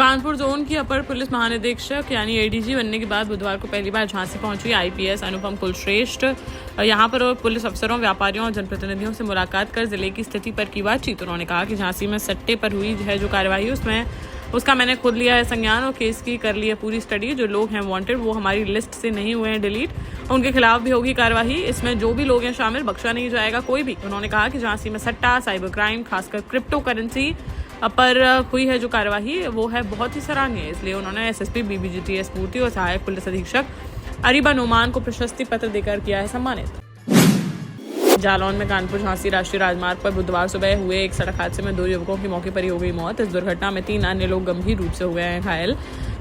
Kanpur zone की अपर police महानिदेशक यानी एडीजी बनने के बाद बुधवार को पहली बार झांसी पहुंची आईपीएस अनुपम कुलश्रेष्ठ यहां पर पुलिस अफसरों, व्यापारियों और जनप्रतिनिधियों से मुलाकात कर जिले की स्थिति पर की बातचीत। उन्होंने कहा कि झांसी में सट्टे पर हुई है जो कार्रवाई उसका मैंने खुद लिया है संज्ञान और केस की कर ली है पूरी स्टडी। जो लोग हैं वांटेड वो हमारी लिस्ट से नहीं हुए हैं डिलीट, उनके खिलाफ भी होगी कार्रवाई। इसमें जो भी लोग हैं शामिल बख्शा नहीं जाएगा कोई भी। उन्होंने कहा कि झांसी में सट्टा, साइबर क्राइम, खासकर क्रिप्टो करेंसी पर हुई है जो कार्यवाही वो है बहुत ही सराहनीय। इसलिए उन्होंने एसएसपी बीबीजीटीएस पूर्ति और सहायक पुलिस अधीक्षक अरीबा नोमान को प्रशस्ति पत्र देकर किया है सम्मानित। जालौन में कानपुर झांसी राष्ट्रीय राजमार्ग पर बुधवार सुबह हुए एक सड़क हादसे में 2 युवकों की मौके पर ही हो गई मौत। इस दुर्घटना में 3 अन्य लोग गंभीर रूप से हुए हैं घायल,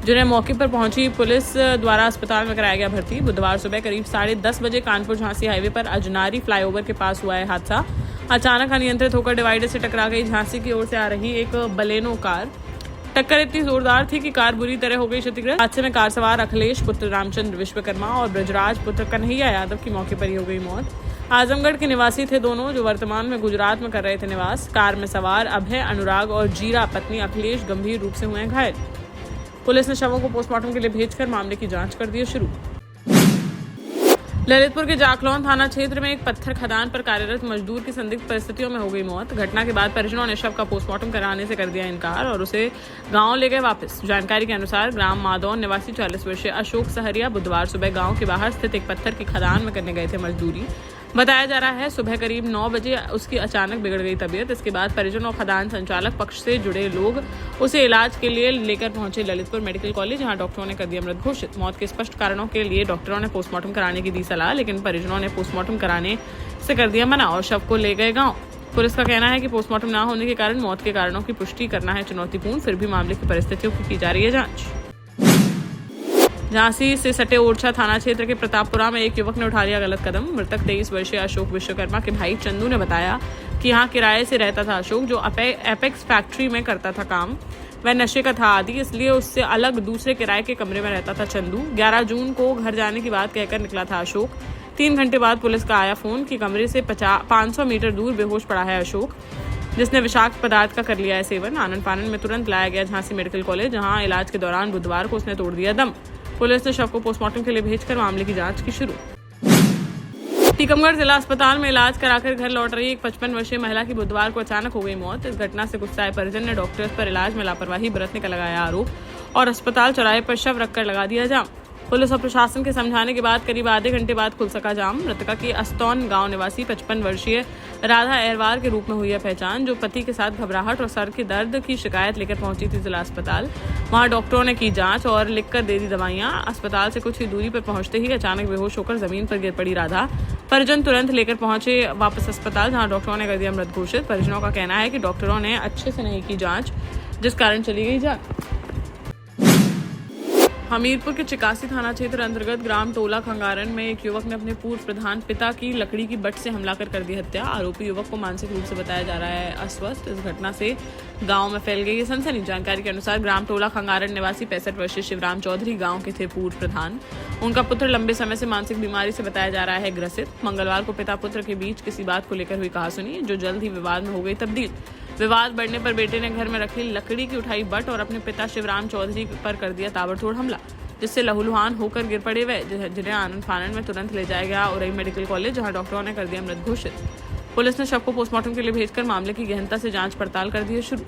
जिन्हें मौके पर पहुंची पुलिस द्वारा अस्पताल में कराया गया भर्ती। बुधवार सुबह करीब 10:30 बजे कानपुर झांसी हाईवे पर अजनारी फ्लाईओवर के पास हुआ है हादसा। अचानक अनियंत्रित होकर डिवाइडर से टकरा गई झांसी की ओर से आ रही एक बलेनो कार। टक्कर इतनी जोरदार थी कि कार बुरी तरह हो गई क्षतिग्रस्त। हादसे में कार सवार अखिलेश पुत्र रामचंद्र विश्वकर्मा और ब्रजराज पुत्र कन्हैया यादव की मौके पर ही हो गई मौत। आजमगढ़ के निवासी थे दोनों, जो वर्तमान में गुजरात में कर रहे थे निवास। कार में सवार अभय, अनुराग और जीरा पत्नी अखिलेश गंभीर रूप से हुए हैं घायल। पुलिस ने शवों को पोस्टमार्टम के लिए भेजकर मामले की जांच कर दी है शुरू। ललितपुर के जाखलौन थाना क्षेत्र में एक पत्थर खदान पर कार्यरत मजदूर की संदिग्ध परिस्थितियों में हो गई मौत। घटना के बाद परिजनों ने शव का पोस्टमार्टम कराने से कर दिया इनकार और उसे गांव ले गए वापस। जानकारी के अनुसार ग्राम मादौन निवासी 40 वर्षीय अशोक सहरिया बुधवार सुबह गांव के बाहर स्थित एक पत्थर की खदान में करने गए थे मजदूरी। बताया जा रहा है सुबह करीब 9 बजे उसकी अचानक बिगड़ गई तबीयत। इसके बाद परिजनों और खदान संचालक पक्ष से जुड़े लोग उसे इलाज के लिए लेकर पहुंचे ललितपुर मेडिकल कॉलेज, जहां डॉक्टरों ने कर दिया मृत घोषित। मौत के स्पष्ट कारणों के लिए डॉक्टरों ने पोस्टमार्टम कराने की दी सलाह, लेकिन परिजनों ने पोस्टमार्टम कराने से कर दिया मना और शव को ले गए गाँव। पुलिस का कहना है कि पोस्टमार्टम न होने के कारण मौत के कारणों की पुष्टि करना है चुनौतीपूर्ण, फिर भी मामले की परिस्थितियों की जा रही है जाँच। झांसी से सटे ओरछा थाना क्षेत्र के प्रतापपुरा में एक युवक ने उठा लिया गलत कदम। मृतक 23 वर्षीय अशोक विश्वकर्मा के भाई चंदू ने बताया कि यहाँ किराए से रहता था अशोक, जो एपेक्स फैक्ट्री में करता था काम। वह नशे का था आदि, इसलिए उससे अलग दूसरे किराए के कमरे में रहता था चंदू। 11 जून को घर जाने की बात कहकर निकला था अशोक। 3 घंटे बाद पुलिस का आया फोन कि कमरे से 500 मीटर दूर बेहोश पड़ा है अशोक, जिसने विषाक्त पदार्थ का कर लिया है सेवन। आनन फानन में तुरंत लाया गया झांसी मेडिकल कॉलेज, जहाँ इलाज के दौरान बुधवार को उसने तोड़ दिया दम। पुलिस ने शव को पोस्टमार्टम के लिए भेजकर मामले की जांच की शुरू। टीकमगढ़ जिला अस्पताल में इलाज कराकर घर लौट रही एक 55 वर्षीय महिला की बुधवार को अचानक हो गई मौत। इस घटना से गुस्साए परिजन ने डॉक्टर्स पर इलाज में लापरवाही बरतने का लगाया आरोप और अस्पताल चौराहे पर शव रखकर लगा दिया जाम। पुलिस और प्रशासन के समझाने के बाद करीब आधे घंटे बाद खुल सका जाम। मृतका की अस्तौन गांव निवासी 55 वर्षीय राधा अहरवार के रूप में हुई है पहचान, जो पति के साथ घबराहट और सर के दर्द की शिकायत लेकर पहुंची थी जिला अस्पताल। वहां डॉक्टरों ने की जांच और लिखकर दे दी दवाइयां। अस्पताल से कुछ ही दूरी पर पहुंचते ही अचानक बेहोश होकर जमीन पर गिर पड़ी राधा। परिजन तुरंत लेकर पहुंचे वापस अस्पताल, जहां डॉक्टरों ने कर दिया मृत घोषित। परिजनों का कहना है कि डॉक्टरों ने अच्छे से नहीं की जाँच, जिस कारण चली गई जान। हमीरपुर के चिकासी थाना क्षेत्र अंतर्गत ग्राम टोला खंगारन में एक युवक ने अपने पूर्व प्रधान पिता की लकड़ी की बट से हमला कर दी हत्या। आरोपी युवक को मानसिक रूप से बताया जा रहा है अस्वस्थ। इस घटना से गांव में फैल गई है सनसनी। जानकारी के अनुसार ग्राम टोला खंगारन निवासी 65 वर्षीय शिवराम चौधरी गांव के थे पूर्व प्रधान। उनका पुत्र लंबे समय से मानसिक बीमारी से बताया जा रहा है ग्रसित। मंगलवार को पिता पुत्र के बीच किसी बात को लेकर हुई कहासुनी, जो जल्द ही विवाद में हो गई तब्दील। विवाद बढ़ने पर बेटे ने घर में रखी लकड़ी की उठाई बट और अपने पिता शिवराम चौधरी पर कर दिया ताबड़तोड़ हमला, जिससे लहूलुहान होकर गिर पड़े वे, जिन्हें आनंद फानन में तुरंत ले जाया गया उरई मेडिकल कॉलेज, जहां डॉक्टरों ने कर दिया मृत घोषित। पुलिस ने शव को पोस्टमार्टम के लिए भेजकर मामले की गहनता से जांच पड़ताल कर दी है शुरू।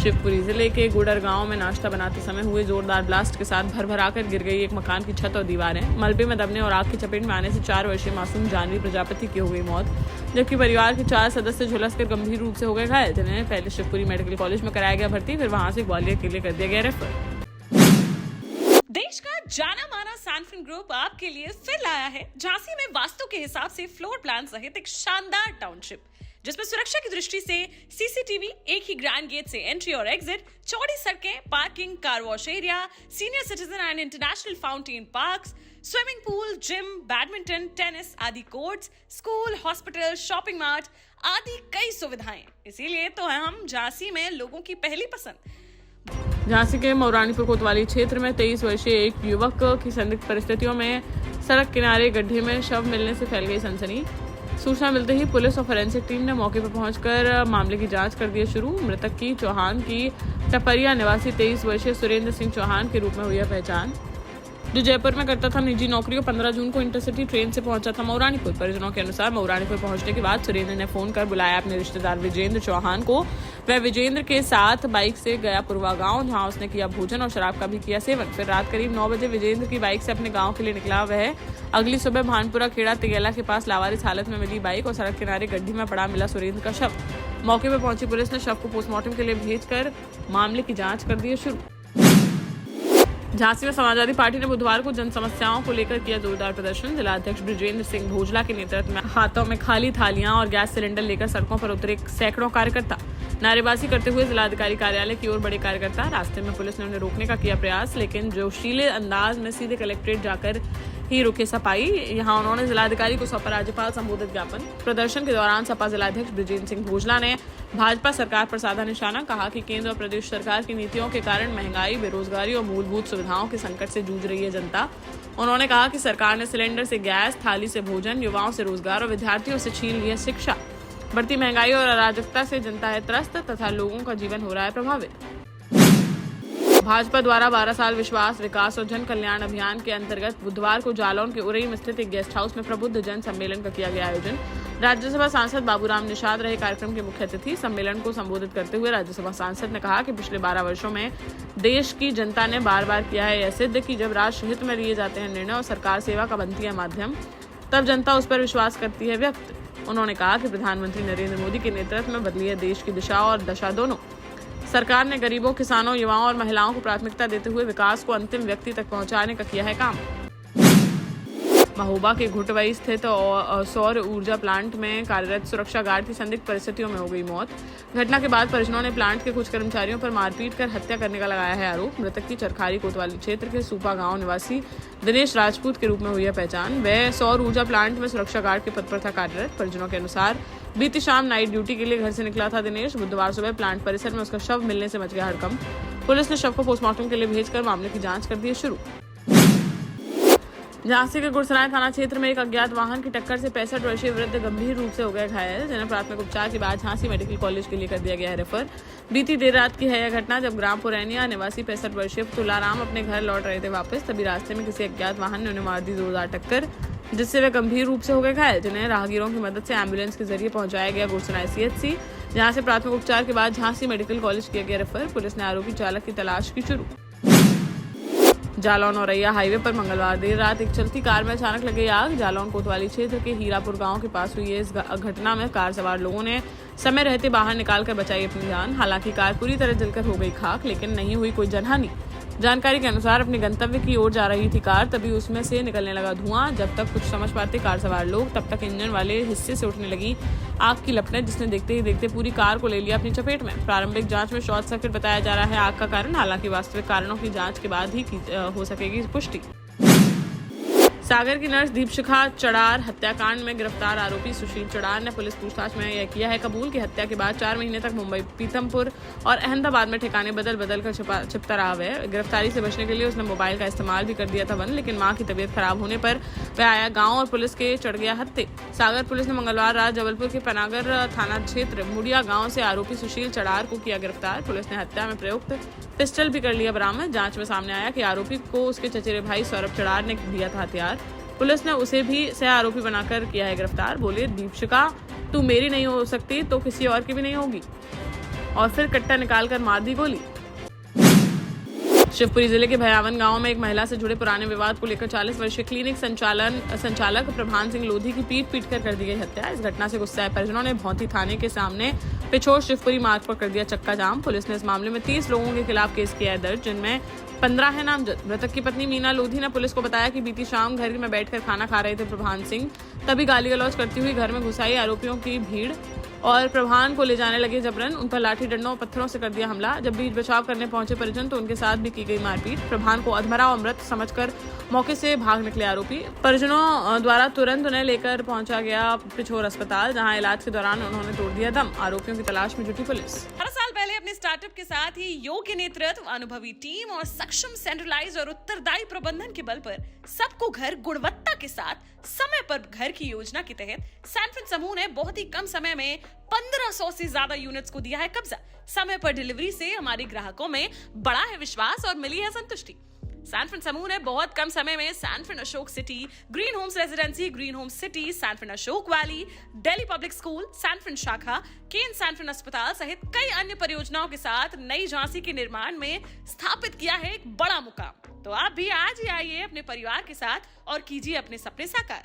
शिवपुरी जिले के गुडर गांव में नाश्ता बनाते समय हुए जोरदार ब्लास्ट के साथ भरभराकर गिर गई एक मकान की छत और दीवारें। मलबे में दबने और आग की चपेट में आने से 4 वर्षीय मासूम जानवी प्रजापति की हो गई मौत, जबकि परिवार के 4 सदस्य झुलसकर गंभीर रूप से हो गए घायल, जिन्हें पहले शिवपुरी मेडिकल कॉलेज में कराया गया भर्ती, फिर वहां से ग्वालियर के लिए कर दिया गया रेफर। देश का जाना माना सैनफिन ग्रुप आपके लिए फिर लाया है झांसी में वास्तु के हिसाब से फ्लोर प्लान सहित एक शानदार टाउनशिप, जिसमें सुरक्षा की दृष्टि से सीसीटीवी, एक ही ग्रैंड गेट से एंट्री और एग्जिट, चौड़ी सड़कें, parking, car wash area, senior citizen and international fountain parks, swimming pool, gym, badminton, tennis आदि courts, school, hospital, shopping mart आदि कई सुविधाएं। इसीलिए तो है हम झांसी में लोगों की पहली पसंद। झांसी के मौरानीपुर कोतवाली क्षेत्र में 23 वर्षीय एक युवक की संदिग्ध परिस्थितियों में सड़क किनारे गड्ढे में शव मिलने से फैल गई सनसनी। सूचना मिलते ही पुलिस और फोरेंसिक टीम ने मौके पर पहुंचकर मामले की जांच कर दी शुरू। मृतक की चौहान की टपरिया निवासी 23 वर्षीय सुरेंद्र सिंह चौहान के रूप में हुई है पहचान, जो जयपुर में करता था निजी नौकरी और 15 जून को इंटरसिटी ट्रेन से पहुंचा था मऊरानीपुर। परिजनों के अनुसार मऊरानीपुर पहुंचने के बाद सुरेंद्र ने फोन कर बुलाया अपने रिश्तेदार विजेंद्र चौहान को। वह विजेंद्र के साथ बाइक से गया पुरवा गांव, जहां उसने किया भोजन और शराब का भी किया सेवन। फिर रात करीब 9 बजे विजेंद्र की बाइक से अपने गाँव के लिए निकला। वह अगली सुबह भानपुरा खेड़ा तिगेला के पास लावारिस हालत में मिली बाइक और सड़क किनारे गड्ढी में पड़ा मिला सुरेंद्र का शव। मौके पर पहुंची पुलिस ने शव को पोस्टमार्टम के लिए भेजकर मामले की जाँच कर दी शुरू। झांसी में समाजवादी पार्टी ने बुधवार को जन समस्याओं को लेकर किया जोरदार प्रदर्शन। जिलाध्यक्ष बृजेंद्र सिंह भोजला के नेतृत्व में हाथों में खाली थालियां और गैस सिलेंडर लेकर सड़कों पर उतरे सैकड़ों कार्यकर्ता। नारेबाजी करते हुए जिलाधिकारी कार्यालय की ओर बढ़े कार्यकर्ता। रास्ते में पुलिस ने उन्हें रोकने का किया प्रयास, लेकिन जोशीले अंदाज में सीधे कलेक्ट्रेट जाकर ही रुके सपाई। यहाँ उन्होंने जिलाधिकारी को सपा राज्यपाल संबोधित ज्ञापन। प्रदर्शन के दौरान सपा जिलाध्यक्ष बृजेंद्र सिंह भोजला ने भाजपा सरकार पर साधा निशाना। कहा कि केंद्र और प्रदेश सरकार की नीतियों के कारण महंगाई, बेरोजगारी और मूलभूत सुविधाओं के संकट से जूझ रही है जनता। उन्होंने कहा कि सरकार ने सिलेंडर से गैस, थाली से भोजन, युवाओं से रोजगार और विद्यार्थियों से छीन ली है शिक्षा। बढ़ती महंगाई और अराजकता से जनता है त्रस्त तथा लोगों का जीवन हो रहा है प्रभावित। भाजपा द्वारा 12 साल विश्वास, विकास और जन कल्याण अभियान के अंतर्गत बुधवार को जालौन के उरई में स्थित एक गेस्ट हाउस में प्रबुद्ध जन सम्मेलन का किया गया आयोजन। राज्यसभा सांसद बाबूराम निषाद रहे कार्यक्रम के मुख्य अतिथि। सम्मेलन को संबोधित करते हुए राज्यसभा सांसद ने कहा कि पिछले 12 वर्षों में देश की जनता ने बार बार किया है यह सिद्ध कि जब राष्ट्र हित में लिए जाते हैं निर्णय और सरकार सेवा का बनती है माध्यम, तब जनता उस पर विश्वास करती है व्यक्त। उन्होंने कहा कि प्रधानमंत्री नरेंद्र मोदी के नेतृत्व में बदली है देश की दिशा और दशा दोनों। सरकार ने गरीबों, किसानों, युवाओं और महिलाओं को प्राथमिकता देते हुए विकास को अंतिम व्यक्ति तक पहुंचाने का किया है काम। महोबा के घुटवई स्थित सौर ऊर्जा प्लांट में कार्यरत सुरक्षा गार्ड की संदिग्ध परिस्थितियों में हो गई मौत। घटना के बाद परिजनों ने प्लांट के कुछ कर्मचारियों पर मारपीट कर हत्या करने का लगाया है आरोप। मृतक की चरखारी कोतवाली क्षेत्र के सूपा गांव निवासी दिनेश राजपूत के रूप में हुई है पहचान। वह सौर ऊर्जा प्लांट में सुरक्षा गार्ड के पद पर था कार्यरत। परिजनों के अनुसार बीती शाम नाइट ड्यूटी के लिए घर से निकला था दिनेश। बुधवार सुबह प्लांट परिसर में उसका शव मिलने से मच गया हड़कंप। पुलिस ने शव को पोस्टमार्टम के लिए भेजकर मामले की जांच कर दी शुरू। झांसी के गुड़सराय थाना क्षेत्र में एक अज्ञात वाहन की टक्कर से 65 वर्षीय वृद्ध गंभीर रूप से हो गए घायल, जिन्हें प्राथमिक उपचार के बाद झांसी मेडिकल कॉलेज के लिए कर दिया गया है रेफर। बीती देर रात की है यह घटना, जब ग्राम पुरैनिया निवासी 65 वर्षीय तुलाराम अपने घर लौट रहे थे वापस, तभी रास्ते में किसी अज्ञात वाहन ने उन्हें मार दी जोरदार टक्कर, जिससे वे गंभीर रूप से हो गए घायल, जिन्हें राहगीरों की मदद से एम्बुलेंस के जरिए पहुंचाया गया गुड़सराय CHC, जहां से प्राथमिक उपचार के बाद झांसी मेडिकल कॉलेज किया गया रेफर। पुलिस ने आरोपी चालक की तलाश की शुरू। जालौन औरैया हाईवे पर मंगलवार देर रात एक चलती कार में अचानक लगी आग। जालौन कोतवाली क्षेत्र के हीरापुर गांव के पास हुई इस घटना में कार सवार लोगों ने समय रहते बाहर निकालकर बचाई अपनी जान। हालांकि कार पूरी तरह जलकर हो गई खाक, लेकिन नहीं हुई कोई जनहानि। जानकारी के अनुसार अपने गंतव्य की ओर जा रही थी कार, तभी उसमें से निकलने लगा धुआं। जब तक कुछ समझ पाते कार सवार लोग, तब तक इंजन वाले हिस्से से उठने लगी आग की लपटें, जिसने देखते ही देखते पूरी कार को ले लिया अपनी चपेट में। प्रारंभिक जांच में शॉर्ट सर्किट बताया जा रहा है आग का कारण, हालांकि वास्तविक कारणों की जांच के बाद ही हो सकेगी पुष्टि। सागर की नर्स दीपशिखा चड़ार हत्याकांड में गिरफ्तार आरोपी सुशील चड़ार ने पुलिस पूछताछ में यह किया है कबूल कि हत्या के बाद 4 महीने तक मुंबई, पीथमपुर और अहमदाबाद में ठिकाने बदल बदल कर छिपता रहा है। गिरफ्तारी से बचने के लिए उसने मोबाइल का इस्तेमाल भी कर दिया था लेकिन मां की तबीयत खराब होने पर वह आया गाँव और पुलिस के चढ़ गया हत्थे। सागर पुलिस ने मंगलवार रात जबलपुर के पनागर थाना क्षेत्र मुड़िया गाँव से आरोपी सुशील चड़ार को किया गिरफ्तार। पुलिस ने हत्या में प्रयुक्त पिस्टल भी कर लिया बरामद। जांच में सामने आया कि आरोपी को उसके चचेरे भाई सौरभ चड़ार ने दिया था हथियार। पुलिस ने उसे भी सह आरोपी बनाकर किया है गिरफ्तार। बोले, दीपशिखा तू मेरी नहीं हो सकती तो किसी और की भी नहीं होगी, और फिर कट्टा निकालकर मार दी गोली। शिवपुरी जिले के भयावन गांव में एक महिला से जुड़े पुराने विवाद को लेकर 40 वर्षीय क्लिनिक संचालक प्रभान सिंह लोधी की पीट कर कर दी गई हत्या। इस घटना से गुस्साए परिजनों ने भौंती थाने के सामने पिछोर शिवपुरी मार्ग पर कर दिया चक्का जाम। पुलिस ने इस मामले में 30 लोगों के खिलाफ केस किया है दर्ज, जिनमें 15 है नामजद। मृतक की पत्नी मीना लोधी ने पुलिस को बताया कि बीती शाम घर में बैठकर खाना खा रहे थे प्रभान सिंह, तभी गाली गलौज करती हुई घर में घुस आई आरोपियों की भीड़ और प्रभान को ले जाने लगे जबरन। उन पर लाठी डंडों और पत्थरों से कर दिया हमला। जब बीच बचाव करने पहुंचे परिजन तो उनके साथ भी की गई मारपीट। प्रभान को अधमरा और मृत समझकर मौके से भाग निकले आरोपी। परिजनों द्वारा तुरंत उन्हें लेकर पहुंचा गया पिछोर अस्पताल, जहां इलाज के दौरान उन्होंने तोड़ दिया दम। आरोपियों की तलाश में जुटी पुलिस। 18 साल पहले अपने स्टार्टअप के साथ ही योग्य नेतृत्व, अनुभवी टीम और सक्षम सेंट्रलाइज और उत्तरदायी प्रबंधन के बल पर सबको घर गुणवत्ता के साथ समय पर घर की योजना के तहत सैनफिन समूह ने बहुत ही कम समय में 1500 से ज्यादा यूनिट्स को दिया है कब्जा। समय पर डिलीवरी से हमारे ग्राहकों में बढ़ा है विश्वास और मिली है संतुष्टि। सैनफिन समूह ने बहुत कम समय में Sanfin Ashok city, green homes residency, green homes city, Sanfin Ashok valley, Delhi public school, Sanfin शाखा, केन सैनफिन अस्पताल सहित कई अन्य परियोजनाओं के साथ नई झांसी के निर्माण में स्थापित किया है एक बड़ा मुकाम। तो आप भी आज ही आइए अपने परिवार के साथ और कीजिए अपने सपने साकार।